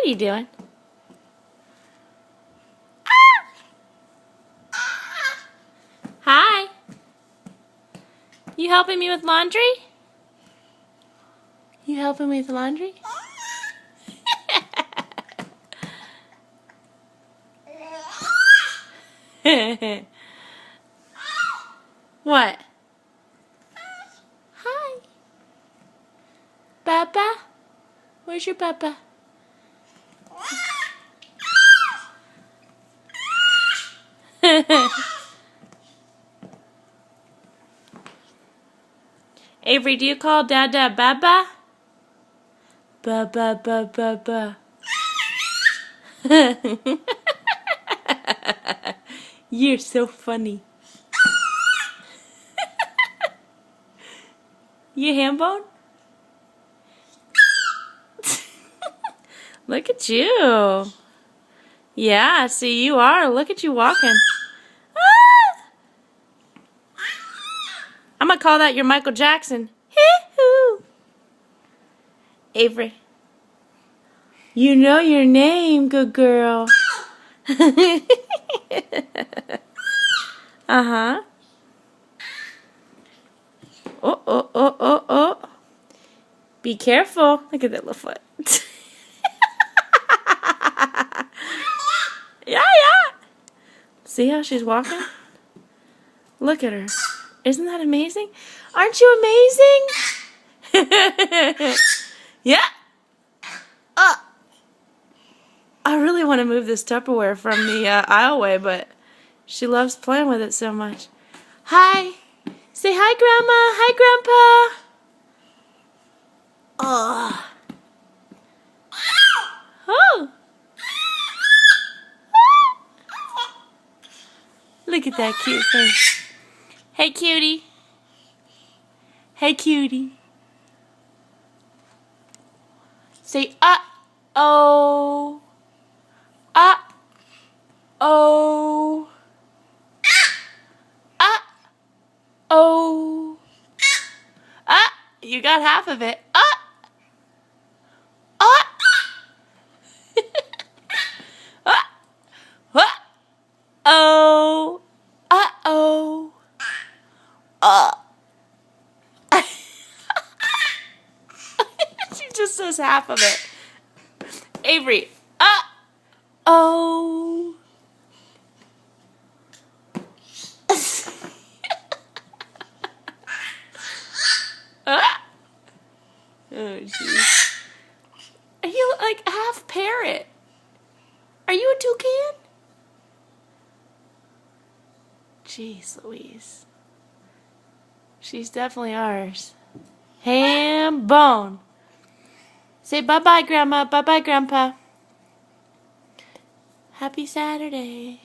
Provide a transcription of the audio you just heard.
What are you doing? Hi. You helping me with laundry? You helping me with laundry? What? Hi. Papa? Where's your papa? Avery, do you call Dada Baba? Baba, baba, baba. You're so funny. You ham bone? Look at you. Yeah, see, you are. Look at you walking. Ah! I'm going to call that your Michael Jackson. Hee-hoo. Avery. You know your name, good girl. Uh-huh. Oh, oh, oh, oh, oh. Be careful. Look at that little foot. Yeah, yeah. See how she's walking? Look at her. Isn't that amazing? Aren't you amazing? Yeah. I really want to move this Tupperware from the aisleway, but she loves playing with it so much. Hi. Say hi, Grandma. Hi, Grandpa. Oh. Oh. Look at that cute face. Hey, cutie. Hey, cutie. Say, uh-oh. Uh-oh. Uh-oh. You got half of it. Uh-oh. Uh-oh. She just says half of it. Avery. Uh-oh. Oh, jeez. Are you like half parrot? Are you a toucan? Jeez Louise. She's definitely ours. Ham bone. Say bye-bye, Grandma. Bye-bye, Grandpa. Happy Saturday.